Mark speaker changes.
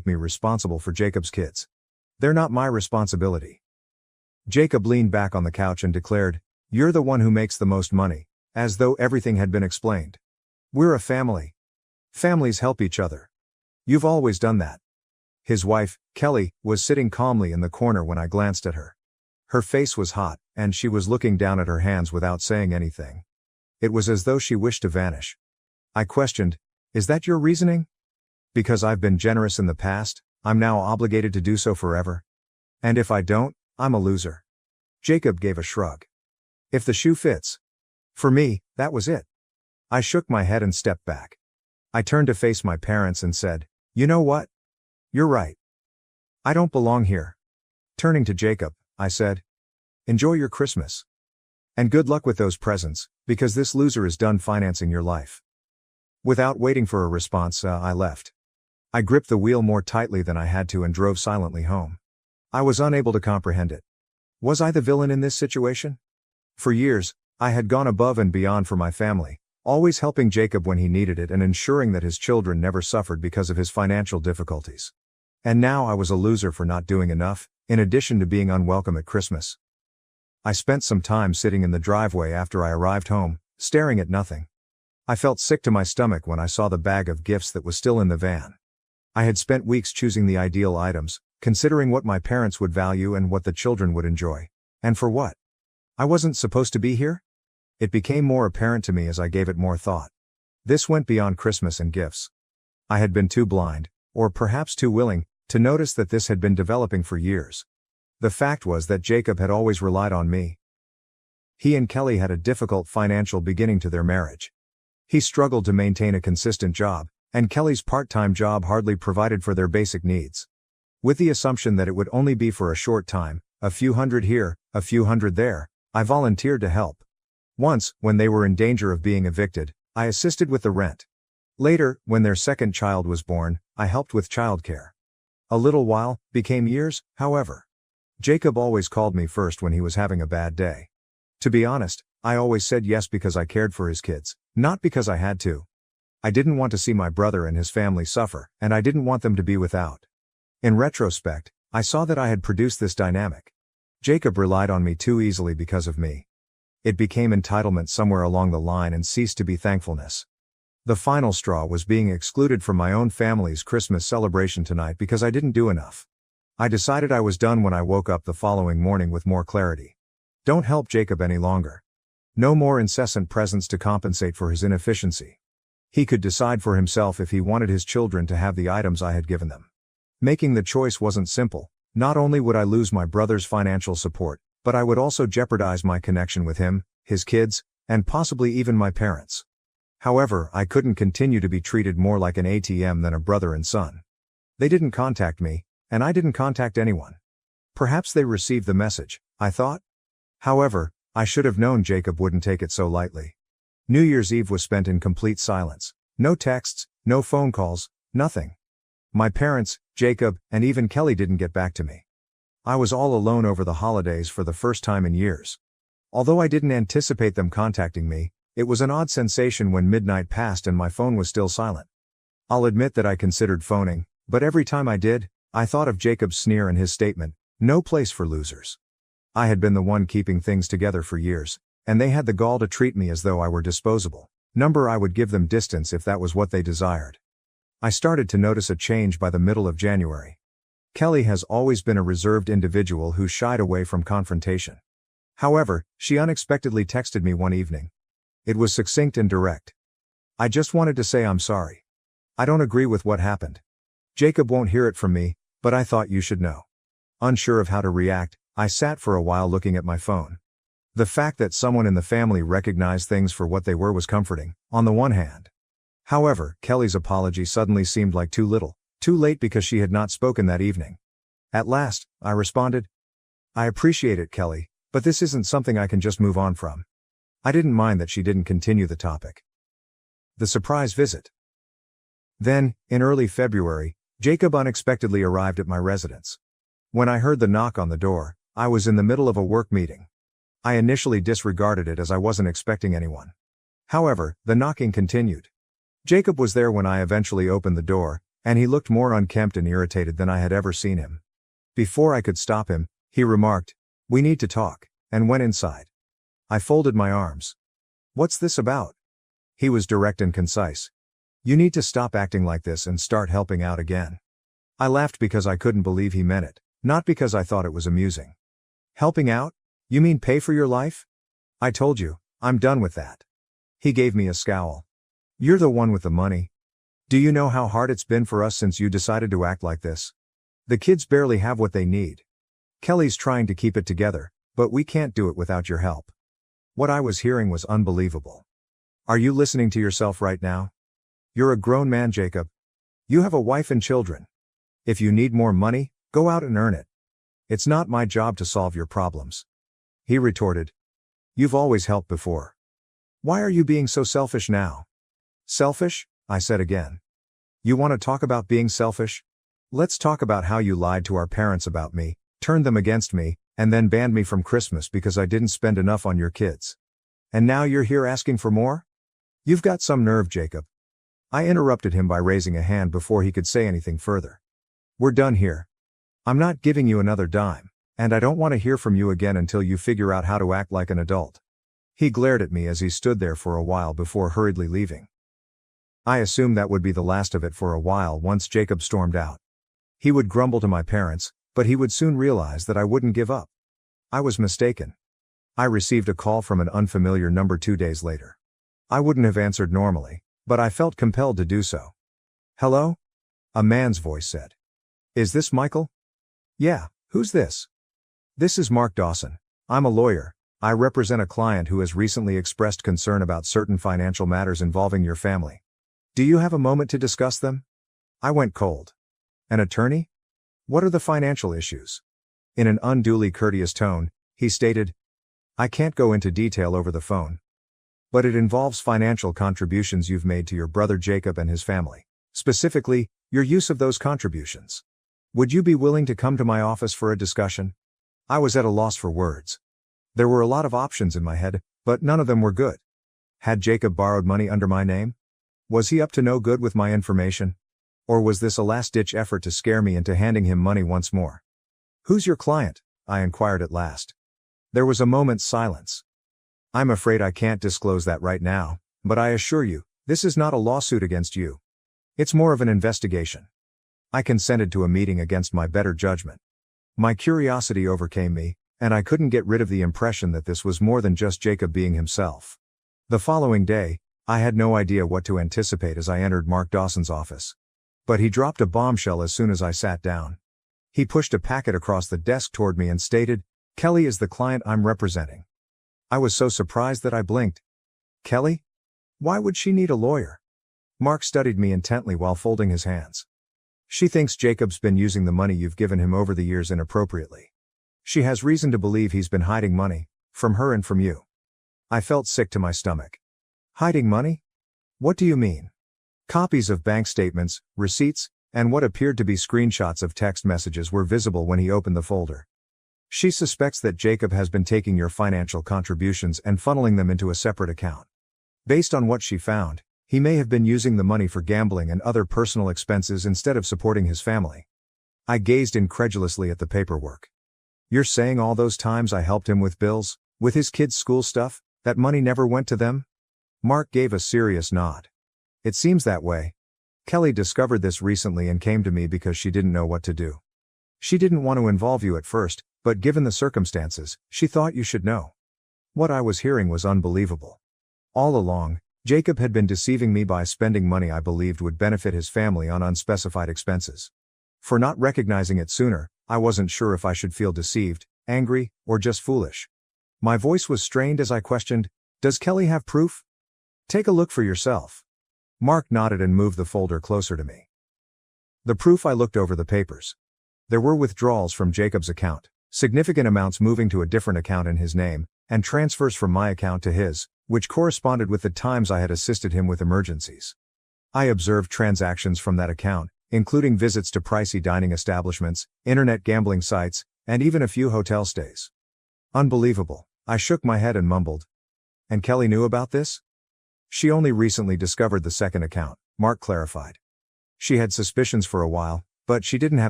Speaker 1: me responsible for Jacob's kids. They're not my responsibility. Jacob leaned back on the couch and declared, "You're the one who makes the most money," as though everything had been explained. "We're a family. Families help each other. You've always done that." His wife, Kelly, was sitting calmly in the corner when I glanced at her. Her face was hot, and she was looking down at her hands without saying anything. It was as though she wished to vanish. I questioned, "Is that your reasoning? Because I've been generous in the past, I'm now obligated to do so forever? And if I don't, I'm a loser?" Jacob gave a shrug. "If the shoe fits." For me, that was it. I shook my head and stepped back. I turned to face my parents and said, "You know what? You're right. I don't belong here." Turning to Jacob, I said, "Enjoy your Christmas. And good luck with those presents, because this loser is done financing your life." Without waiting for a response, I left. I gripped the wheel more tightly than I had to and drove silently home. I was unable to comprehend it. Was I the villain in this situation? For years, I had gone above and beyond for my family, always helping Jacob when he needed it and ensuring that his children never suffered because of his financial difficulties. And now I was a loser for not doing enough, in addition to being unwelcome at Christmas. I spent some time sitting in the driveway after I arrived home, staring at nothing. I felt sick to my stomach when I saw the bag of gifts that was still in the van. I had spent weeks choosing the ideal items, considering what my parents would value and what the children would enjoy. And for what? I wasn't supposed to be here? It became more apparent to me as I gave it more thought. This went beyond Christmas and gifts. I had been too blind, or perhaps too willing, to notice that this had been developing for years. The fact was that Jacob had always relied on me. He and Kelly had a difficult financial beginning to their marriage. He struggled to maintain a consistent job, and Kelly's part-time job hardly provided for their basic needs. With the assumption that it would only be for a short time, a few hundred here, a few hundred there, I volunteered to help. Once, when they were in danger of being evicted, I assisted with the rent. Later, when their second child was born, I helped with childcare. A little while became years, however. Jacob always called me first when he was having a bad day. To be honest, I always said yes because I cared for his kids, not because I had to. I didn't want to see my brother and his family suffer, and I didn't want them to be without. In retrospect, I saw that I had produced this dynamic. Jacob relied on me too easily because of me. It became entitlement somewhere along the line and ceased to be thankfulness. The final straw was being excluded from my own family's Christmas celebration tonight because I didn't do enough. I decided I was done when I woke up the following morning with more clarity. Don't help Jacob any longer. No more incessant presents to compensate for his inefficiency. He could decide for himself if he wanted his children to have the items I had given them. Making the choice wasn't simple. Not only would I lose my brother's financial support, but I would also jeopardize my connection with him, his kids, and possibly even my parents. However, I couldn't continue to be treated more like an ATM than a brother and son. They didn't contact me, and I didn't contact anyone. Perhaps they received the message, I thought. However, I should have known Jacob wouldn't take it so lightly. New Year's Eve was spent in complete silence. No texts, no phone calls, nothing. My parents, Jacob, and even Kelly didn't get back to me. I was all alone over the holidays for the first time in years. Although I didn't anticipate them contacting me, it was an odd sensation when midnight passed and my phone was still silent. I'll admit that I considered phoning, but every time I did, I thought of Jacob's sneer and his statement, "No place for losers." I had been the one keeping things together for years, and they had the gall to treat me as though I were disposable. I would give them distance if that was what they desired. I started to notice a change by the middle of January. Kelly has always been a reserved individual who shied away from confrontation. However, she unexpectedly texted me one evening. It was succinct and direct. "I just wanted to say I'm sorry. I don't agree with what happened. Jacob won't hear it from me, but I thought you should know." Unsure of how to react, I sat for a while looking at my phone. The fact that someone in the family recognized things for what they were was comforting, on the one hand. However, Kelly's apology suddenly seemed like too little, too late because she had not spoken that evening. At last, I responded, "I appreciate it, Kelly, but this isn't something I can just move on from." I didn't mind that she didn't continue the topic. The surprise visit. Then, in early February, Jacob unexpectedly arrived at my residence. When I heard the knock on the door, I was in the middle of a work meeting. I initially disregarded it as I wasn't expecting anyone. However, the knocking continued. Jacob was there when I eventually opened the door, And he looked more unkempt and irritated than I had ever seen him. Before I could stop him, he remarked, "We need to talk," and went inside. I folded my arms. "What's this about?" He was direct and concise. "You need to stop acting like this and start helping out again." I laughed because I couldn't believe he meant it, not because I thought it was amusing. "Helping out? You mean pay for your life? I told you, I'm done with that." He gave me a scowl. "You're the one with the money. Do you know how hard it's been for us since you decided to act like this? The kids barely have what they need. Kelly's trying to keep it together, but we can't do it without your help." What I was hearing was unbelievable. Are you listening to yourself right now? You're a grown man, Jacob. You have a wife and children. If you need more money, go out and earn it. It's not my job to solve your problems. He retorted. "You've always helped before. Why are you being so selfish now?" "Selfish?" I said again. "You want to talk about being selfish? Let's talk about how you lied to our parents about me, turned them against me, and then banned me from Christmas because I didn't spend enough on your kids. And now you're here asking for more? You've got some nerve, Jacob." I interrupted him by raising a hand before he could say anything further. "We're done here. I'm not giving you another dime, and I don't want to hear from you again until you figure out how to act like an adult." He glared at me as he stood there for a while before hurriedly leaving. I assumed that would be the last of it for a while once Jacob stormed out. He would grumble to my parents, but he would soon realize that I wouldn't give up. I was mistaken. I received a call from an unfamiliar number 2 days later. I wouldn't have answered normally, but I felt compelled to do so. "Hello?" a man's voice said. "Is this Michael?" "Yeah, who's this?" "This is Mark Dawson. I'm a lawyer. I represent a client who has recently expressed concern about certain financial matters involving your family. Do you have a moment to discuss them?" I went cold. "An attorney? What are the financial issues?" In an unduly courteous tone, he stated, "I can't go into detail over the phone. But it involves financial contributions you've made to your brother Jacob and his family. Specifically, your use of those contributions. Would you be willing to come to my office for a discussion?" I was at a loss for words. There were a lot of options in my head, but none of them were good. Had Jacob borrowed money under my name? Was he up to no good with my information? Or was this a last-ditch effort to scare me into handing him money once more? "Who's your client?" I inquired at last. There was a moment's silence. "I'm afraid I can't disclose that right now, but I assure you, this is not a lawsuit against you. It's more of an investigation." I consented to a meeting against my better judgment. My curiosity overcame me, and I couldn't get rid of the impression that this was more than just Jacob being himself. The following day, I had no idea what to anticipate as I entered Mark Dawson's office. But he dropped a bombshell as soon as I sat down. He pushed a packet across the desk toward me and stated, "Kelly is the client I'm representing." I was so surprised that I blinked. "Kelly? Why would she need a lawyer?" Mark studied me intently while folding his hands. "She thinks Jacob's been using the money you've given him over the years inappropriately. She has reason to believe he's been hiding money, from her and from you." I felt sick to my stomach. "Hiding money? What do you mean?" Copies of bank statements, receipts, and what appeared to be screenshots of text messages were visible when he opened the folder. "She suspects that Jacob has been taking your financial contributions and funneling them into a separate account. Based on what she found, he may have been using the money for gambling and other personal expenses instead of supporting his family." I gazed incredulously at the paperwork. "You're saying all those times I helped him with bills, with his kids' school stuff, that money never went to them?" Mark gave a serious nod. "It seems that way. Kelly discovered this recently and came to me because she didn't know what to do. She didn't want to involve you at first, but given the circumstances, she thought you should know." What I was hearing was unbelievable. All along, Jacob had been deceiving me by spending money I believed would benefit his family on unspecified expenses. For not recognizing it sooner, I wasn't sure if I should feel deceived, angry, or just foolish. My voice was strained as I questioned, "Does Kelly have proof?" "Take a look for yourself." Mark nodded and moved the folder closer to me. The proof. I looked over the papers. There were withdrawals from Jacob's account, significant amounts moving to a different account in his name, and transfers from my account to his, which corresponded with the times I had assisted him with emergencies. I observed transactions from that account, including visits to pricey dining establishments, internet gambling sites, and even a few hotel stays. Unbelievable, I shook my head and mumbled. "And Kelly knew about this?" "She only recently discovered the second account," Mark clarified. She had suspicions for a while, but she didn't have